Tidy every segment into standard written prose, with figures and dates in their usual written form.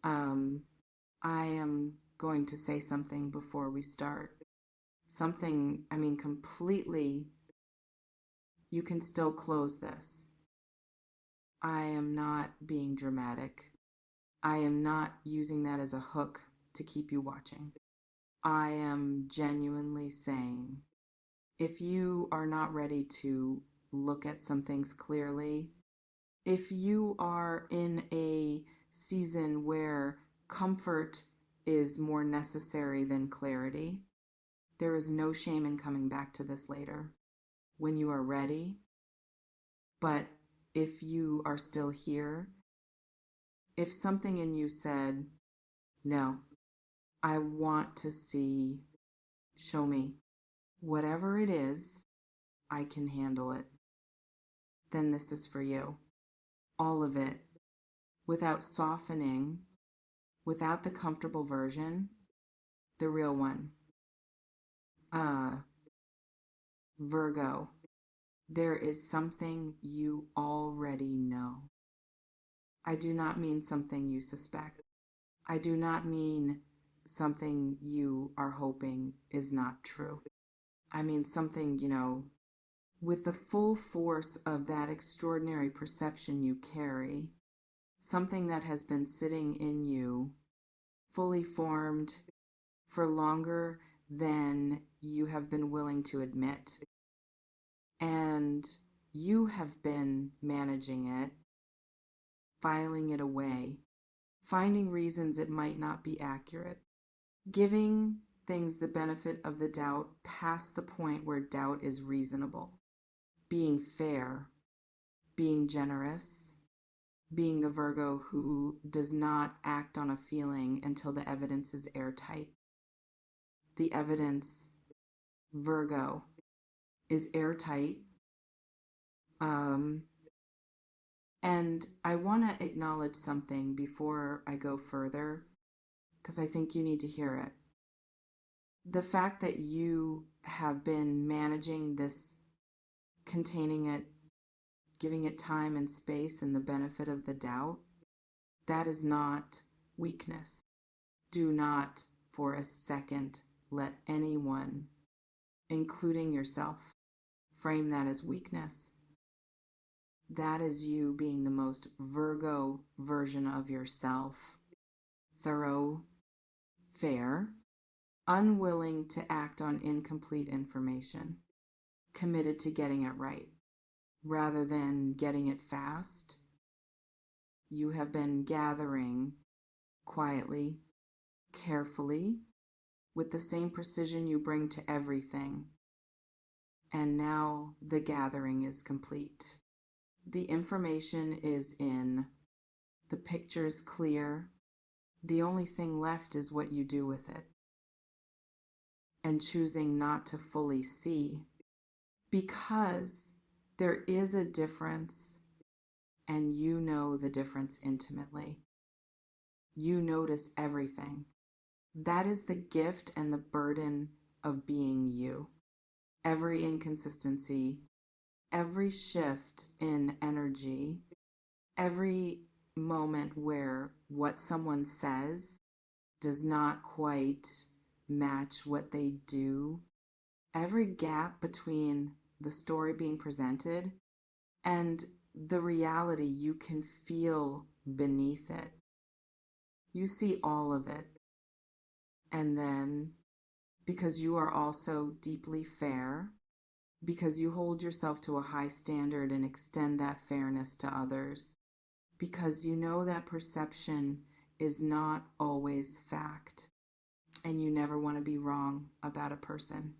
Um, I am going to say something before we start. Something, I mean, completely, you can still close this. I am not being dramatic. I am not using that as a hook to keep you watching. I am genuinely saying if you are not ready to look at some things clearly, if you are in a season where comfort is more necessary than clarity, there is no shame in coming back to this later when you are ready. But if you are still here, if something in you said, no, I want to see, show me, whatever it is, I can handle it, then this is for you. All of it, without softening, without the comfortable version, the real one. Uh, Virgo, there is something you already know. I do not mean something you suspect. I do not mean something you are hoping is not true. I mean something, with the full force of that extraordinary perception you carry, something that has been sitting in you, fully formed for longer than you have been willing to admit. And you have been managing it, filing it away, finding reasons it might not be accurate, giving things the benefit of the doubt past the point where doubt is reasonable, being fair, being generous, being the Virgo who does not act on a feeling until the evidence is airtight. The evidence, Virgo, is airtight. Um, and I want to acknowledge something before I go further, because I think you need to hear it. The fact that you have been managing this, containing it, giving it time and space and the benefit of the doubt, that is not weakness. Do not for a second let anyone, including yourself, frame that as weakness. That is you being the most Virgo version of yourself. Thorough, fair, unwilling to act on incomplete information, committed to getting it right rather than getting it fast. You have been gathering quietly, carefully, with the same precision you bring to everything. And now the gathering is complete. The information is in, the picture's clear. The only thing left is what you do with it. And choosing not to fully see, because there is a difference, and you know the difference intimately. You notice everything. That is the gift and the burden of being you. Every inconsistency, every shift in energy, every moment where what someone says does not quite match what they do, every gap between the story being presented and the reality you can feel beneath it. You see all of it. And then, because you are also deeply fair, because you hold yourself to a high standard and extend that fairness to others, because you know that perception is not always fact, and you never want to be wrong about a person,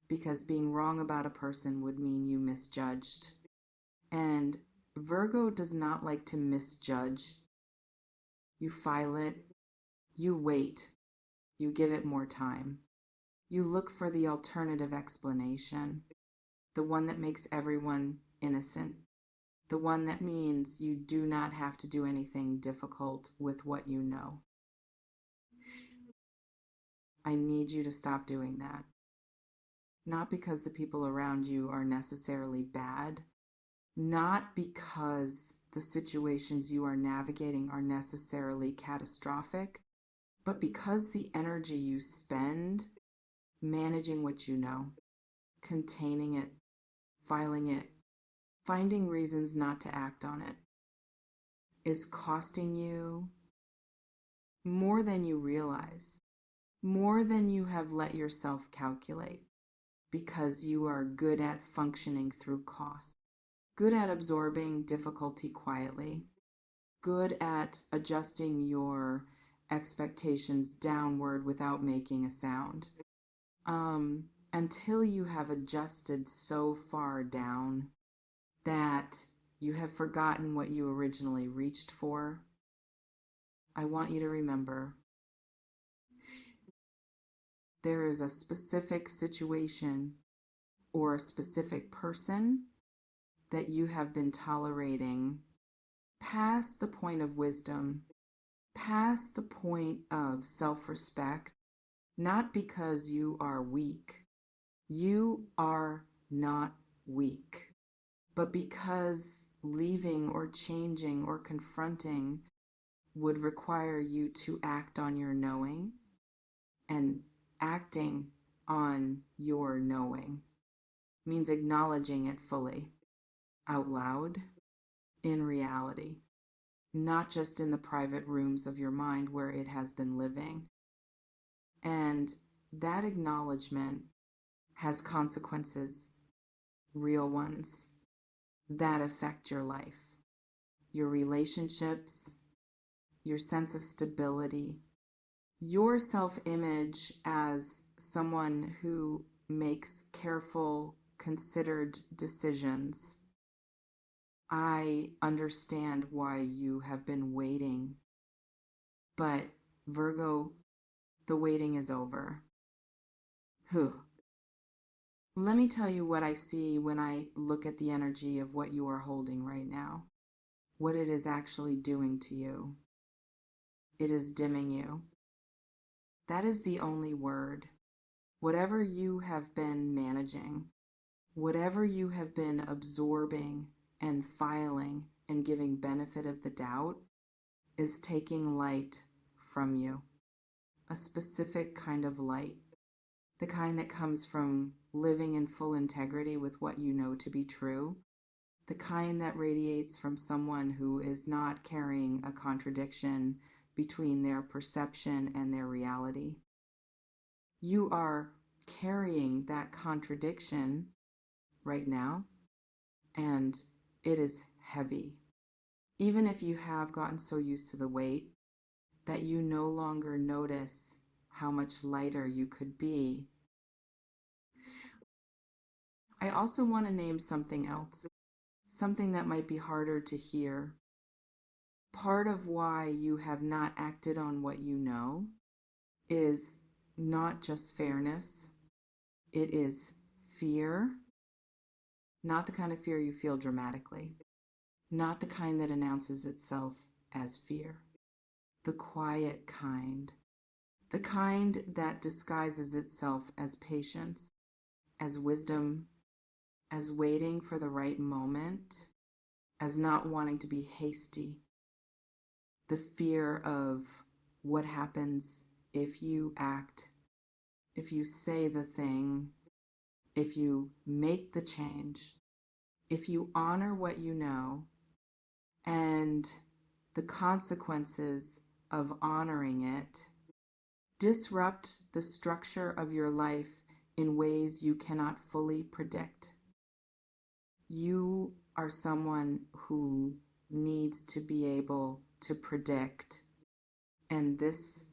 because being wrong about a person would mean you misjudged. And Virgo does not like to misjudge. You file it, you wait, you give it more time. You look for the alternative explanation, the one that makes everyone innocent, the one that means you do not have to do anything difficult with what you know. I need you to stop doing that. Not because the people around you are necessarily bad, not because the situations you are navigating are necessarily catastrophic, but because the energy you spend managing what you know, containing it, filing it, finding reasons not to act on it, is costing you more than you realize, more than you have let yourself calculate, because you are good at functioning through cost, good at absorbing difficulty quietly, good at adjusting your expectations downward without making a sound. Until you have adjusted so far down that you have forgotten what you originally reached for, I want you to remember there is a specific situation or a specific person that you have been tolerating past the point of wisdom, past the point of self-respect, not because you are weak. You are not weak, but because leaving or changing or confronting would require you to act on your knowing, and acting on your knowing means acknowledging it fully, out loud, in reality, not just in the private rooms of your mind where it has been living. And that acknowledgement has consequences, real ones, that affect your life, your relationships, your sense of stability, your self-image as someone who makes careful, considered decisions. I understand why you have been waiting, but Virgo, the waiting is over. Let me tell you what I see when I look at the energy of what you are holding right now, what it is actually doing to you. It is dimming you. That is the only word. Whatever you have been managing, whatever you have been absorbing and filing and giving benefit of the doubt, is taking light from you. A specific kind of light. The kind that comes from living in full integrity with what you know to be true. The kind that radiates from someone who is not carrying a contradiction between their perception and their reality. You are carrying that contradiction right now, and it is heavy. Even if you have gotten so used to the weight that you no longer notice how much lighter you could be. I also want to name something else, something that might be harder to hear. Part of why you have not acted on what you know is not just fairness, it is fear, not the kind of fear you feel dramatically, not the kind that announces itself as fear, the quiet kind, the kind that disguises itself as patience, as wisdom, as waiting for the right moment, as not wanting to be hasty, the fear of what happens if you act, if you say the thing, if you make the change, if you honor what you know, and the consequences of honoring it disrupt the structure of your life in ways you cannot fully predict. You are someone who needs to be able to predict, and this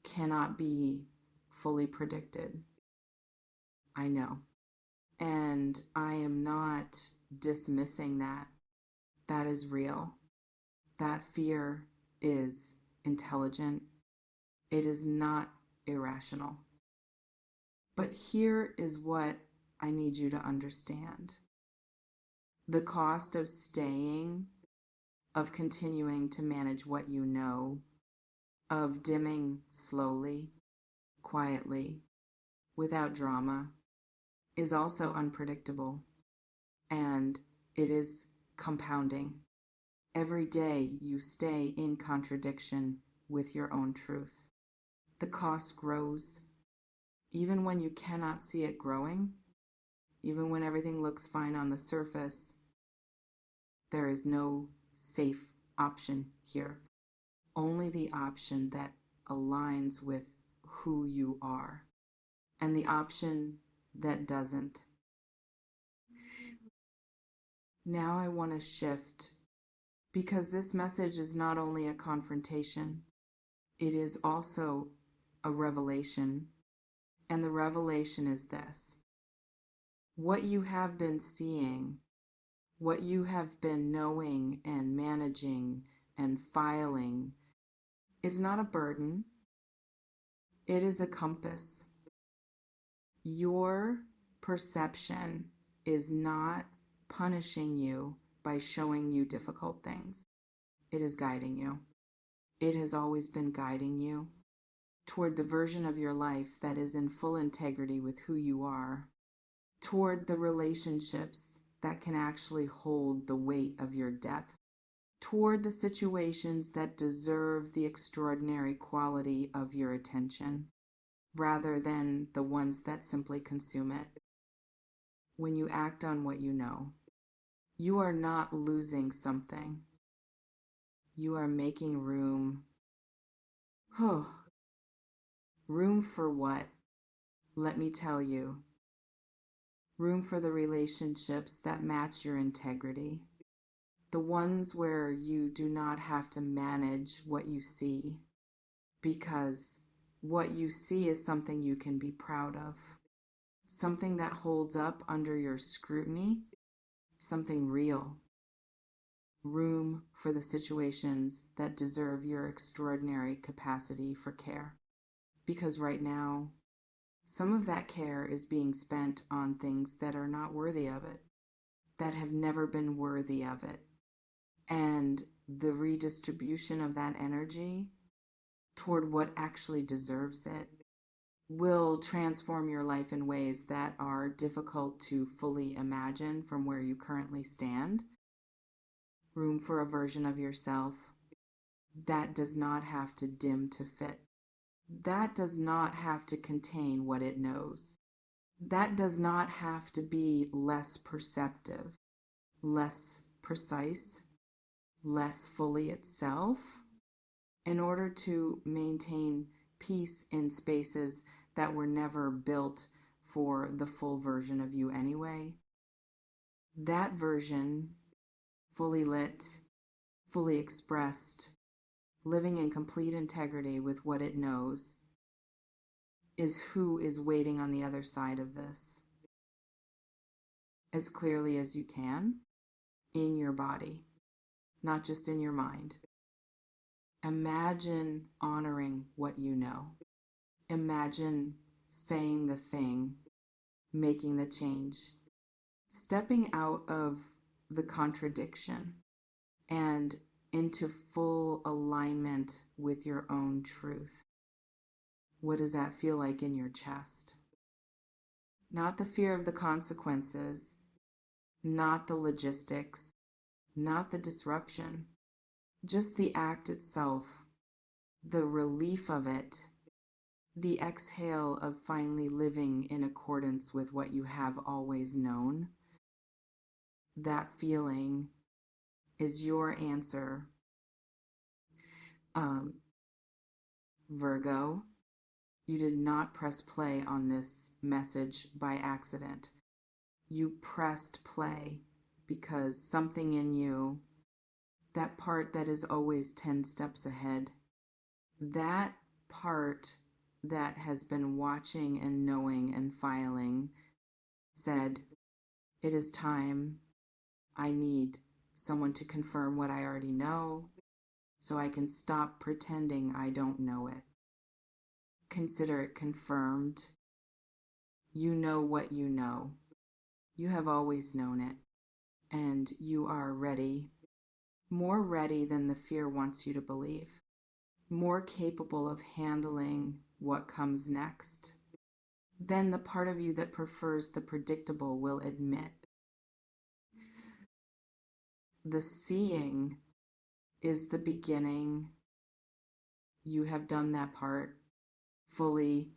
cannot be fully predicted. I know. And I am not dismissing that. That is real. That fear is intelligent. It is not irrational. But here is what I need you to understand. The cost of staying, of continuing to manage what you know, of dimming slowly, quietly, without drama, is also unpredictable, and it is compounding. Every day you stay in contradiction with your own truth. The cost grows. Even when you cannot see it growing, even when everything looks fine on the surface, there is no safe option here. Only the option that aligns with who you are, and the option that doesn't. Now I want to shift, because this message is not only a confrontation, it is also a revelation. And the revelation is this: what you have been seeing, what you have been knowing and managing and filing, is not a burden. It is a compass. Your perception is not punishing you by showing you difficult things. It is guiding you. It has always been guiding you toward the version of your life that is in full integrity with who you are, toward the relationships that can actually hold the weight of your depth, toward the situations that deserve the extraordinary quality of your attention, rather than the ones that simply consume it. When you act on what you know, you are not losing something. You are making room. Room for what? Let me tell you. Room for the relationships that match your integrity. The ones where you do not have to manage what you see, because what you see is something you can be proud of, something that holds up under your scrutiny, something real. Room for the situations that deserve your extraordinary capacity for care. Because right now, some of that care is being spent on things that are not worthy of it, that have never been worthy of it. And the redistribution of that energy toward what actually deserves it will transform your life in ways that are difficult to fully imagine from where you currently stand. Room for a version of yourself that does not have to dim to fit. That does not have to contain what it knows. That does not have to be less perceptive, less precise, less fully itself, in order to maintain peace in spaces that were never built for the full version of you anyway. That version, fully lit, fully expressed, living in complete integrity with what it knows, is who is waiting on the other side of this. As clearly as you can, in your body, not just in your mind. Imagine honoring what you know. Imagine saying the thing, making the change, stepping out of the contradiction and into full alignment with your own truth. What does that feel like in your chest? Not the fear of the consequences, not the logistics, not the disruption, just the act itself, the relief of it, the exhale of finally living in accordance with what you have always known. That feeling is your answer. Virgo, you did not press play on this message by accident. You pressed play because something in you, that part that is always 10 steps ahead, that part that has been watching and knowing and filing, said, it is time. I need someone to confirm what I already know so I can stop pretending I don't know it. Consider it confirmed. You know what you know. You have always known it, and you are ready, more ready than the fear wants you to believe, more capable of handling what comes next than the part of you that prefers the predictable will admit. The seeing is the beginning. You have done that part fully.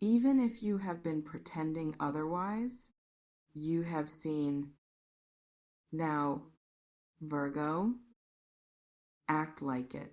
Even if you have been pretending otherwise, you have seen. Now, Virgo, act like it.